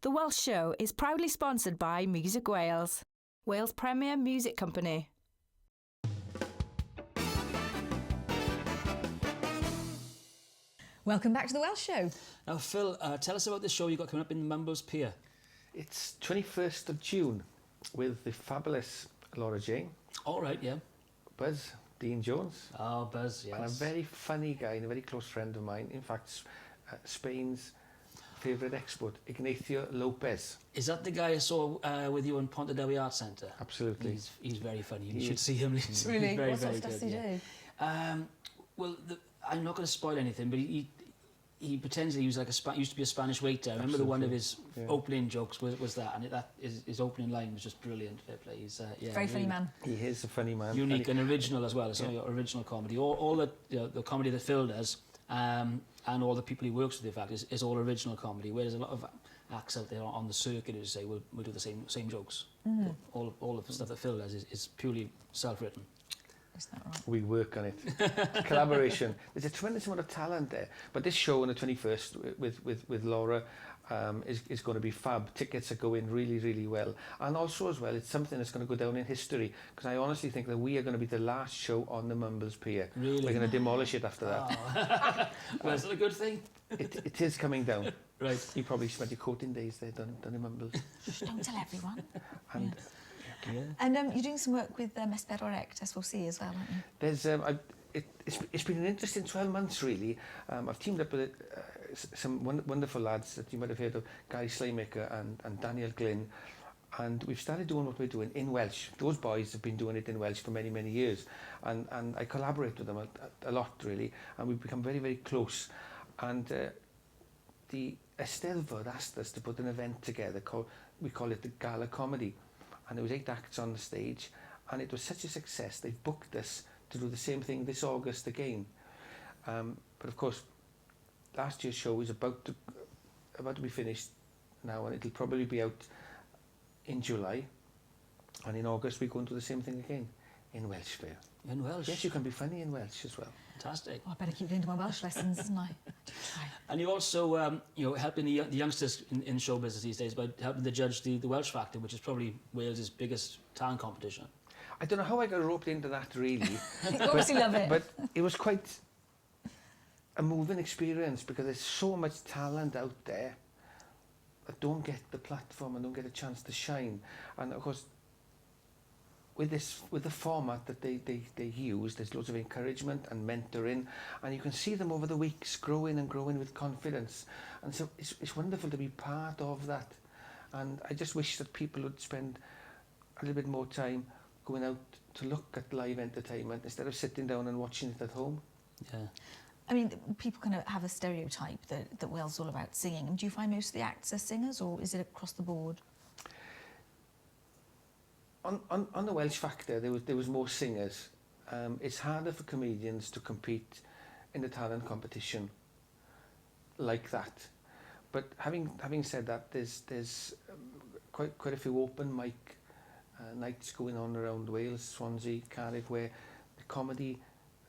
The Welsh Show is proudly sponsored by Music Wales, Wales' premier music company. Welcome back to the Welsh Show. Now, Phil, tell us about this show you've got coming up in Mumbles Pier. It's 21st of June with the fabulous Laura Jane. All right, yeah. Buzz, Dean Jones. Oh, Buzz, yes. And a very funny guy and a very close friend of mine. In fact, Spain's favourite expert, Ignacio Lopez. Is that the guy I saw with you in Pontedelwy Arts Centre? Absolutely. He's very funny. You should see him. He's Really? very, What sort very of stuff good. does he do? Well, I'm not going to spoil anything, but he pretends that he was like used to be a Spanish waiter. I remember one of his opening jokes was that, and his opening line was just brilliant. Fair play. He's Very funny man. He is a funny man. Unique and original as well. It's original comedy. All the comedy that Phil does, and all the people he works with, in fact, is all original comedy. Whereas a lot of acts out there on the circuit, as you say, will do the same jokes. Mm. All of the stuff that Phil does is purely self-written. Is that right? We work on it. Collaboration. There's a tremendous amount of talent there. But this show on the 21st with Laura is going to be fab. Tickets are going really, really well. And also as well, it's something that's going to go down in history. Because I honestly think that we are going to be the last show on the Mumbles Pier. Really? We're going to demolish it after that. Oh. Well, is that a good thing? It is coming down. Right. You probably spent your coating days there done in Mumbles. Don't tell everyone. And Yeah. And you're doing some work with Ep4 S4C as well, aren't you? there's it's been an interesting 12 months really. I've teamed up with some wonderful lads that you might have heard of, Gary Slaymaker and Daniel Glynn, and we've started doing what we're doing in Welsh. Those boys have been doing it in Welsh for many, many years, and I collaborate with them a lot really, and we've become very, very close. And the Eisteddfod asked us to put an event together we call it the Gala Comedy, and there was 8 acts on the stage, and it was such a success they've booked us to do the same thing this August again. But of course, last year's show is about to be finished now, and it'll probably be out in July, and in August we're going to do the same thing again in Welsh Fair. In Welsh? Yes, you can be funny in Welsh as well. Fantastic. Oh, I better keep going to my Welsh lessons, isn't I? And you also, helping the youngsters in show business these days by helping to judge the Welsh Factor, which is probably Wales's biggest talent competition. I don't know how I got roped into that really. You obviously love it. But it was quite a moving experience because there's so much talent out there that don't get the platform and don't get a chance to shine. And of course, with the format that they use, there's loads of encouragement and mentoring, and you can see them over the weeks growing and growing with confidence. And so it's wonderful to be part of that. And I just wish that people would spend a little bit more time going out to look at live entertainment instead of sitting down and watching it at home. Yeah. I mean, people kind of have a stereotype that Wales is all about singing. Do you find most of the acts are singers, or is it across the board? On the Welsh Factor, there was more singers. It's harder for comedians to compete in the talent competition like that. But having said that, there's quite a few open mic nights going on around Wales, Swansea, Cardiff, where the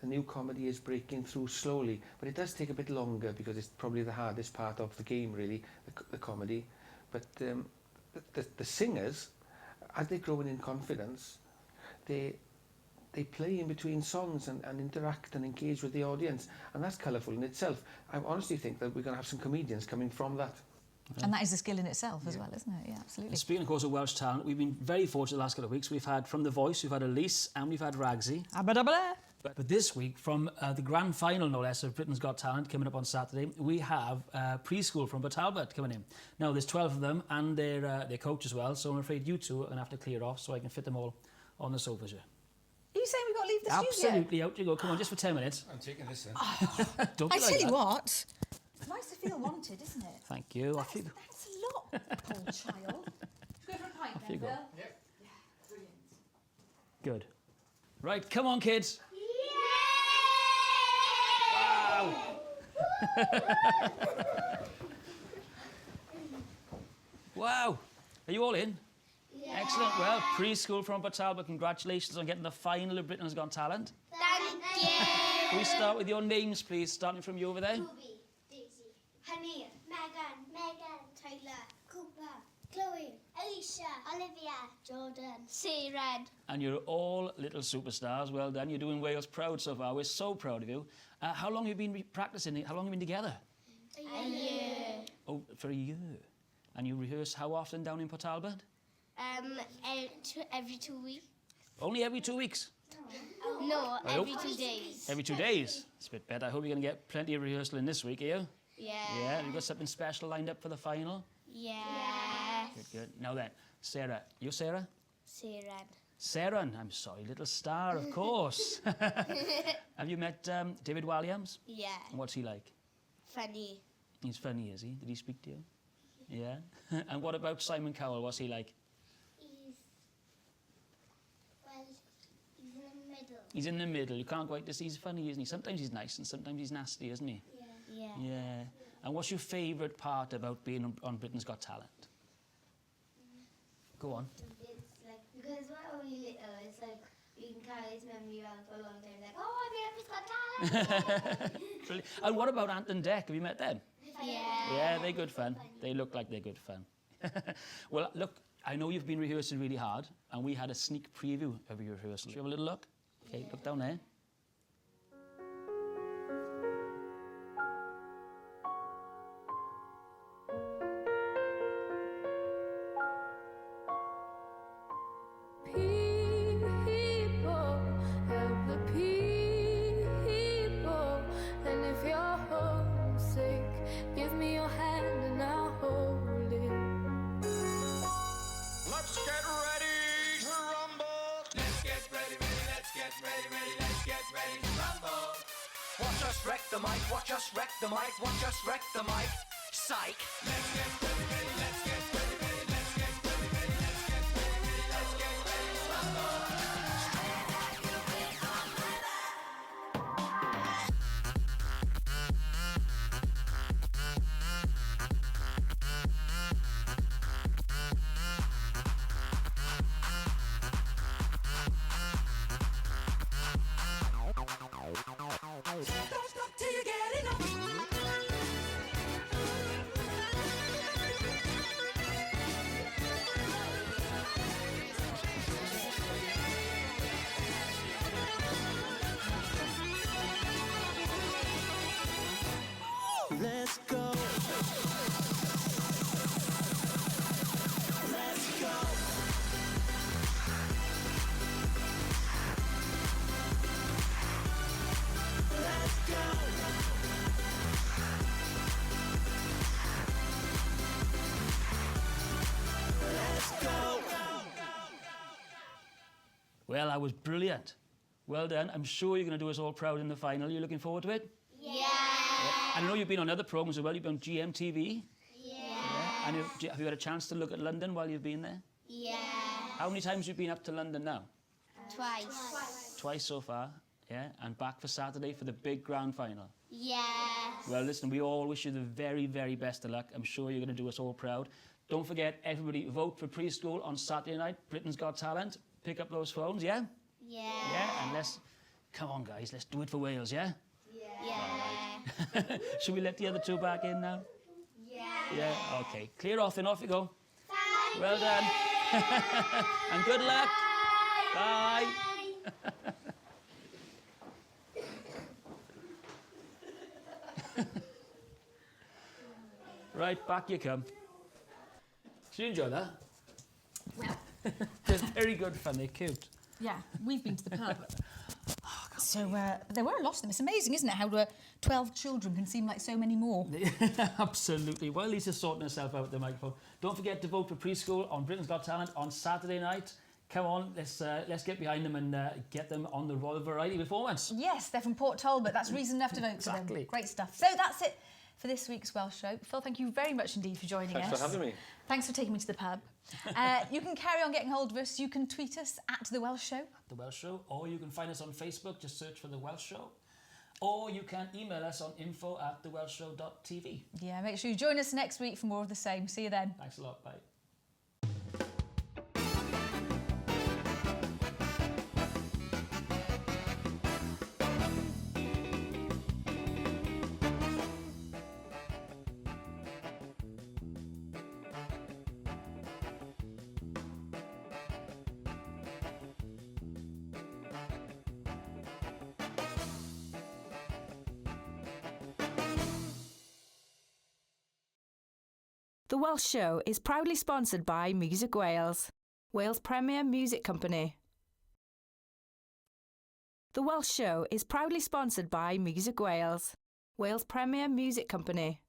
new comedy is breaking through slowly. But it does take a bit longer because it's probably the hardest part of the game, really, the comedy. But the singers, as they're growing in confidence, they play in between songs and interact and engage with the audience, and that's colourful in itself. I honestly think that we're going to have some comedians coming from that. Yeah. And that is a skill in itself as well, isn't it? Yeah, absolutely. And speaking, of course, of Welsh talent, we've been very fortunate the last couple of weeks. We've had from The Voice, we've had Elise, and we've had Ragsy. But this week, from the grand final, no less, of Britain's Got Talent, coming up on Saturday, we have Preskool from Talbot coming in. Now, there's 12 of them, and their coach as well, so I'm afraid you two are going to have to clear off so I can fit them all on the sofas here. Are you saying we've got to leave the studio? Absolutely, out you go. Come on, just for 10 minutes. I'm taking this in. Don't be I like tell you that. what, it's nice to feel wanted, isn't it? Thank you. That's a lot, poor child. Go for a pint Off you then, go. Bill. Yep. Yeah, brilliant. Good. Right, come on, kids. Wow. Are you all in? Yeah. Excellent. Well, Preskool from Talbot, congratulations on getting the final of Britain's Got Talent. Thank you. Can we start with your names, please, starting from you over there? Ruby, Daisy, Honey, Megan, Tyler, Cooper, Alicia, Olivia, Jordan, Red. And you're all little superstars. Well done. You're doing Wales proud so far. We're so proud of you. How long have you been practicing? How long have you been together? A year. Oh, for a year. And you rehearse how often down in Port Talbot? Every 2 weeks. Only every 2 weeks? No, I every hope- 2 days. Every 2 days? It's a bit better. I hope you're going to get plenty of rehearsal in this week, are you? Yeah. Yeah? You've got something special lined up for the final? Yeah. Good. Now then, Sarah. You Sarah? Red. Sarah, I'm sorry, little star, of course. Have you met David Williams? Yeah. And what's he like? Funny. He's funny, is he? Did he speak to you? Yeah? And what about Simon Cowell? What's he like? He's in the middle. He's in the middle. You can't quite just... He's funny, isn't he? Sometimes he's nice and sometimes he's nasty, isn't he? Yeah. Yeah. And what's your favourite part about being on Britain's Got Talent? Go on. It's like, because we're only little, it's like we can carry his memory around for a long time. Like, oh, I've been up to Scott Talent. Brilliant. And what about Ant and Dec? Have you met them? Yeah. Yeah, they're good fun. They look like they're good fun. Well, look, I know you've been rehearsing really hard, and we had a sneak preview of your rehearsal. Should you have a little look? Okay, look down there. People, help the people, and if you're homesick, give me your hand and I'll hold it. Let's get ready to rumble. Let's get ready, let's get ready, let's get ready to rumble. Watch us wreck the mic, watch us wreck the mic, watch us wreck the mic. Psych. Let's get ready, let's get ready, let's get ready, let's get ready, let's get ready to rumble. Don't stop till you get enough. Let's go. Let's go. Let's go. Let's go. Well, that was brilliant. Well done. I'm sure you're going to do us all proud in the final. You looking forward to it? Yeah. I know you've been on other programmes as well. You've been on GMTV. Yeah. And have you had a chance to look at London while you've been there? Yeah. How many times have you been up to London now? Twice. Twice so far. Yeah? And back for Saturday for the big grand final. Yes. Well, listen, we all wish you the very, very best of luck. I'm sure you're going to do us all proud. Don't forget, everybody, vote for Preskool on Saturday night. Britain's Got Talent. Pick up those phones, yeah? Yeah. Yeah, and let's... Come on, guys, let's do it for Wales, yeah? Yeah. Should we let the other two back in now? Yeah. Yeah, okay. Clear off, then off you go. Thank Well done. And good luck. Bye. Right, back you come. Did you enjoy that? Well, They're very good fun, they're cute. yeah, we've been to the pub. So there were a lot of them. It's amazing, isn't it, how 12 children can seem like so many more. Absolutely. Well, Lisa's sorting herself out with the microphone. Don't forget to vote for Preskool on Britain's Got Talent on Saturday night. Come on, let's get behind them and get them on the Royal Variety performance. Yes, they're from Port Talbot. That's reason enough to vote for Exactly. them. Great stuff. So that's it for this week's Welsh Show. Phil, thank you very much indeed for joining us. Thanks for having me. Thanks for taking me to the pub. You can carry on getting hold of us. You can tweet us at The Welsh Show. The Welsh Show, or you can find us on Facebook, just search for The Welsh Show. Or you can email us on info@thewelshshow.tv. Yeah, make sure you join us next week for more of the same. See you then. Thanks a lot, bye. The Welsh Show is proudly sponsored by Music Wales, Wales' premier music company. The Welsh Show is proudly sponsored by Music Wales, Wales' premier music company.